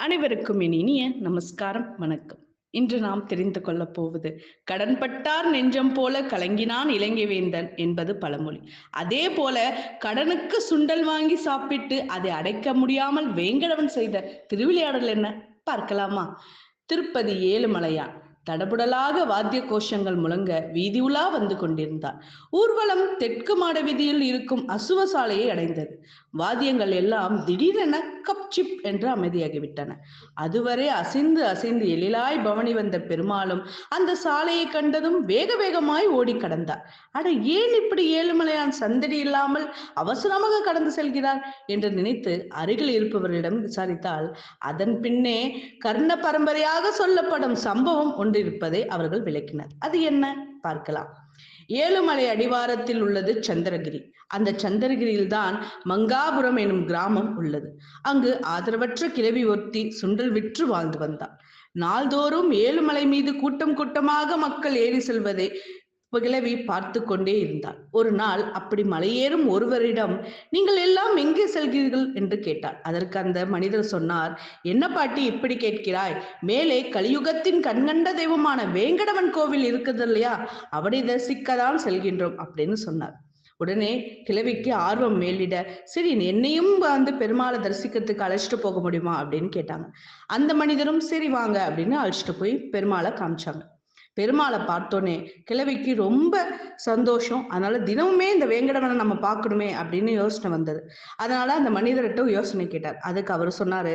அனைவருக்கும் என் இனிய நமஸ்காரம், வணக்கம். இன்று நாம் தெரிந்து கொள்ளப் போவது கடன்பட்டார் நெஞ்சம் போல கலங்கினான் இலங்கை வேந்தன் என்பது பழமொழி. அதே போல கடனுக்கு சுண்டல் வாங்கி சாப்பிட்டு அதை அடைக்க முடியாமல் வேங்கடவன் செய்த திருவிளையாடல் என்ன பார்க்கலாமா? திருப்பதி ஏழுமலையான் தடபுடலாக வாத்திய கோஷங்கள் முழங்க வீதி உலா வந்து கொண்டிருந்தார். ஊர்வலம் தெற்கு மாட வீதியில் இருக்கும் அசுவ சாலையை அடைந்தது. வாத்தியங்கள் எல்லாம் திடீரென கப் சிப் என்று அமைதியாகிவிட்டன. அதுவரை அசைந்து அசைந்து எழிலாய் பவனி வந்த பெருமாளும் அந்த சாலையை கண்டதும் வேக வேகமாய் ஓடி கடந்தார். அட, ஏன் இப்படி ஏழுமலையான் சந்தடி இல்லாமல் அவசரமாக கடந்து செல்கிறார் என்று நினைத்து அருகில் இருப்பவர்களிடம் விசாரித்தால் அதன் பின்னே கர்ண பரம்பரையாக சொல்லப்படும் சம்பவம் ஒன்று இருப்பதை அவர்கள் விளக்கினர். அது என்ன பார்க்கலாம். ஏழுமலை அடிவாரத்தில் உள்ளது சந்திரகிரி. அந்த சந்திரகிரியில்தான் மங்காபுரம் எனும் கிராமம் உள்ளது. அங்கு ஆதரவற்ற கிழவி ஒருத்தி சுண்டல் விற்று வாழ்ந்து வந்தாள். நாள்தோறும் ஏழுமலை மீது கூட்டம் கூட்டமாக மக்கள் ஏறி செல்வதை கிழவி பார்த்து கொண்டே இருந்தாள். ஒரு நாள் அப்படி மலையேறும் ஒருவரிடம், நீங்கள் எல்லாம் எங்கே செல்கிறீர்கள் என்று கேட்டார். அதற்கு அந்த மனிதர் சொன்னார், என்ன பாட்டி இப்படி கேட்கிறாய்? மேலே கலியுகத்தின் கண்கண்ட தெய்வமான வேங்கடவன் கோவில் இருக்குது இல்லையா, அவனை தரிசிக்கதான் செல்கின்றோம் அப்படின்னு சொன்னார். உடனே கிழவிக்கு ஆர்வம் மேலிட, சரி என்னையும் பெருமாளை தரிசிக்கிறதுக்கு அழைச்சிட்டு போக முடியுமா அப்படின்னு கேட்டாங்க. அந்த மனிதரும் சரி வாங்க அப்படின்னு அழைச்சிட்டு போய் பெருமாளை காமிச்சாங்க. பெருமாளை பார்த்தோன்னே கிழவிக்கு ரொம்ப சந்தோஷம். அதனால தினமுமே இந்த வேங்கடவனை நம்ம பார்க்கணுமே அப்படின்னு யோசனை வந்தது. அதனால அந்த மனிதர்கிட்ட யோசனை கேட்டார். அதுக்கு அவர் சொன்னாரு,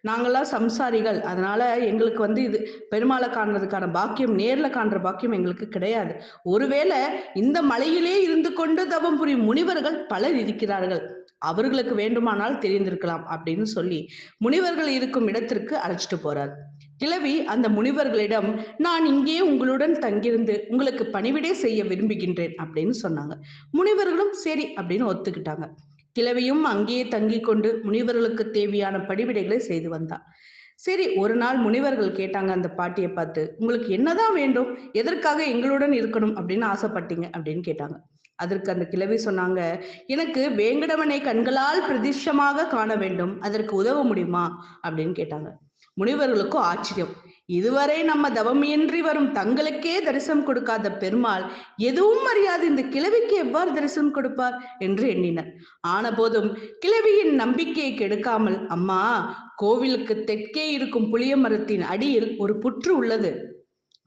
நாங்கெல்லாம் சம்சாரிகள், அதனால எங்களுக்கு இது பெருமாளை காண்றதுக்கான பாக்கியம், நேர்ல காண்ற பாக்கியம் எங்களுக்கு கிடையாது. ஒருவேளை இந்த மலையிலே இருந்து கொண்டு தவம் புரியும் முனிவர்கள் பலர் இருக்கிறார்கள், அவர்களுக்கு வேண்டுமானால் தெரிந்திருக்கலாம் அப்படின்னு சொல்லி முனிவர்கள் இருக்கும் இடத்திற்கு அழைச்சிட்டு போறார். கிழவி அந்த முனிவர்களிடம், நான் இங்கே உங்களுடன் தங்கியிருந்து உங்களுக்கு பணிவிடை செய்ய விரும்புகின்றேன் அப்படின்னு சொன்னாங்க. முனிவர்களும் சரி அப்படின்னு ஒத்துக்கிட்டாங்க. கிழவியும் அங்கேயே தங்கி கொண்டு முனிவர்களுக்கு தேவையான பணிவிடைகளை செய்து வந்தார். சரி, ஒரு நாள் முனிவர்கள் கேட்டாங்க அந்த பாட்டியை பார்த்து, உங்களுக்கு என்னதான் வேண்டும், எதற்காக எங்களுடன் இருக்கணும் அப்படின்னு ஆசைப்பட்டீங்க அப்படின்னு கேட்டாங்க. அதற்கு அந்த கிழவி சொன்னாங்க, எனக்கு வேங்கடவனை கண்களால் பிரதிஷ்டமாக காண வேண்டும், அதற்கு உதவ முடியுமா அப்படின்னு கேட்டாங்க. முனிவர்களுக்கும் ஆச்சரியம். இதுவரை நம்ம தவமின்றி வரும் தங்களுக்கே தரிசனம் கொடுக்காத பெருமாள் எதுவும் அறியாது இந்த கிழவிக்கு எவ்வாறு தரிசனம் கொடுப்பார் என்று எண்ணினர். ஆன போதும் கிழவியின் நம்பிக்கையை கெடுக்காமல், அம்மா, கோவிலுக்கு தெற்கே இருக்கும் புளிய மரத்தின் அடியில் ஒரு புற்று உள்ளது,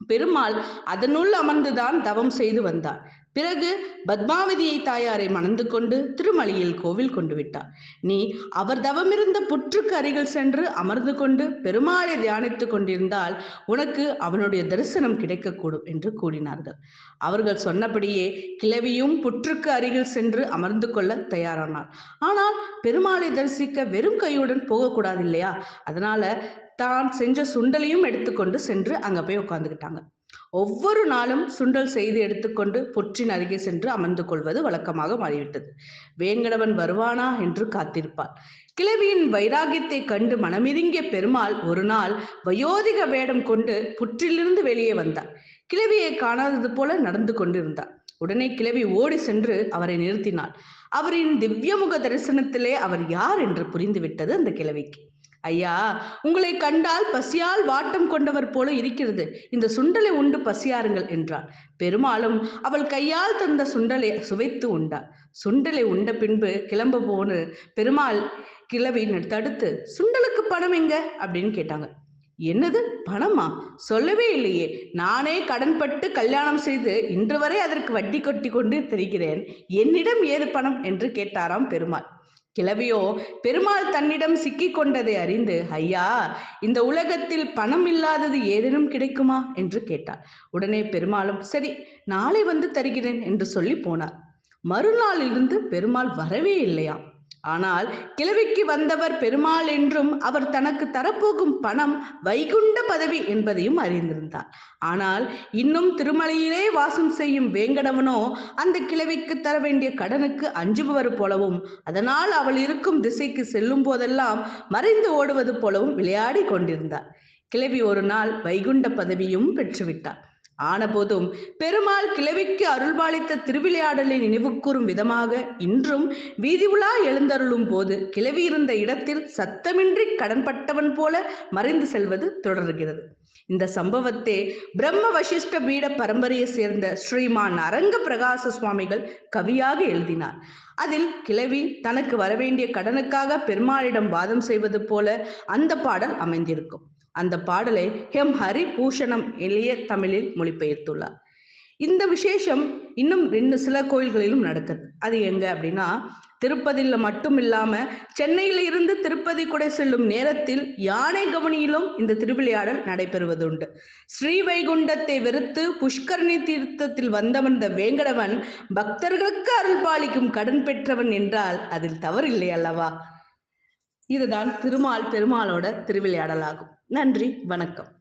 பெருமாள் அதனுள் அமர்ந்துதான் தவம் செய்து வந்தார். பிறகு பத்மாவதியை தாயாரை மணந்து கொண்டு திருமலையில் கோவில் கொண்டு விட்டார். நீ அவர் தவமிருந்த புற்றுக்கு அருகில் சென்று அமர்ந்து கொண்டு பெருமாளை தியானித்துக் கொண்டிருந்தால் உனக்கு அவனுடைய தரிசனம் கிடைக்கக்கூடும் என்று கூறினார்கள். அவர்கள் சொன்னபடியே கிழவியும் புற்றுக்கு அருகில் சென்று அமர்ந்து கொள்ள தயாரானார். ஆனால் பெருமாளை தரிசிக்க வெறும் கையுடன் போகக்கூடாது இல்லையா, அதனால தான் செஞ்ச சுண்டலையும் எடுத்துக்கொண்டு சென்று அங்க போய் உட்கார்ந்துக்கிட்டாங்க. ஒவ்வொரு நாளும் சுண்டல் செய்து எடுத்துக்கொண்டு புற்றின் அருகே சென்று அமர்ந்து கொள்வது வழக்கமாக மாறிவிட்டது. வேங்கடவன் வருவானா என்று காத்திருப்பார். கிழவியின் வைராகியத்தை கண்டு மனமிருங்கிய பெருமாள் ஒரு நாள் வயோதிக வேடம் கொண்டு புற்றிலிருந்து வெளியே வந்தார். கிழவியை காணாதது போல நடந்து கொண்டிருந்தார். உடனே கிழவி ஓடி சென்று அவரை நிறுத்தினாள். அவரின் திவ்யமுக தரிசனத்திலே அவர் யார் என்று புரிந்துவிட்டது அந்த கிழவிக்கு. ஐயா, உங்களை கண்டால் பசியால் வாட்டம் கொண்டவர் போல இருக்கிறது, இந்த சுண்டலை உண்டு பசியாருங்கள் என்றார். பெருமாளும் அவள் கையால் தந்த சுண்டலை சுவைத்து உண்டார். சுண்டலை உண்ட பின்பு கிளம்ப போன பெருமாள் கிழவி தடுத்து, சுண்டலுக்கு பணம் எங்க அப்படின்னு கேட்டாங்க. என்னது பணமா? சொல்லவே இல்லையே, நானே கடன்பட்டு கல்யாணம் செய்து இன்று வரை அதற்கு வட்டி கொட்டி கொண்டு தெரிகிறேன், என்னிடம் ஏது பணம் என்று கேட்டாராம் பெருமாள். கிழவியோ பெருமாள் தன்னிடம் சிக்கி கொண்டதை அறிந்து, ஐயா, இந்த உலகத்தில் பணம் இல்லாதது ஏதேனும் கிடைக்குமா என்று கேட்டார். உடனே பெருமாளும் சரி, நாளை வந்து தருகிறேன் என்று சொல்லி போனார். மறுநாளிலிருந்து பெருமாள் வரவே இல்லையாம். ஆனால் கிழவிக்கு வந்தவர் பெருமாள் என்றும் அவர் தனக்கு தரப்போகும் பணம் வைகுண்ட பதவி என்பதையும் அறிந்திருந்தார். ஆனால் இன்னும் திருமலையிலே வாசம் செய்யும் வேங்கடவனோ அந்த கிழவிக்கு தர வேண்டிய கடனுக்கு அஞ்சுபவர் போலவும், அதனால் அவள் இருக்கும் திசைக்கு செல்லும் போதெல்லாம் மறைந்து ஓடுவது போலவும் விளையாடி கொண்டிருந்தார். கிழவி ஒரு நாள் வைகுண்ட பதவியும் பெற்றுவிட்டார். ஆனபோதும் பெருமாள் கிழவிக்கு அருள்பாலித்த திருவிளையாடலை நினைவுகூரும் விதமாக இன்றும் வீதி உலா எழுந்தருளும் போது கிழவி இருந்த இடத்தில் சத்தமின்றி கடன்பட்டவன் போல மறைந்து செல்வது தொடர்கிறது. இந்த சம்பவத்தை பிரம்ம வசிஷ்ட பீட பரம்பரையை சேர்ந்த ஸ்ரீமான் அரங்க பிரகாச சுவாமிகள் கவியாக எழுதினார். அதில் கிழவி தனக்கு வரவேண்டிய கடனுக்காக பெருமாளிடம் வாதம் செய்வது போல அந்த பாடல் அமைந்திருக்கும். அந்த பாடலை ஹரி பூஷணம் எளிய தமிழில் மொழிபெயர்த்துள்ளார். இந்த விசேஷம் இன்னும் சில கோயில்களிலும் நடக்குது. அது எங்க அப்படின்னா, திருப்பதியில மட்டும் இல்லாம சென்னையில இருந்து திருப்பதி கூட செல்லும் நேரத்தில் யானை கவனியிலும் இந்த திருவிளையாடல் நடைபெறுவதுண்டு. ஸ்ரீவைகுண்டத்தை வெறுத்து புஷ்கரணி தீர்த்தத்தில் வந்தவன் வேங்கடவன் பக்தர்களுக்கு அருள் பாலிக்கும் கடன் பெற்றவன் என்றால் அதில் தவறில்லை அல்லவா? இதுதான் பெருமாளோட திருவிளையாடலாகும். நன்றி, வணக்கம்.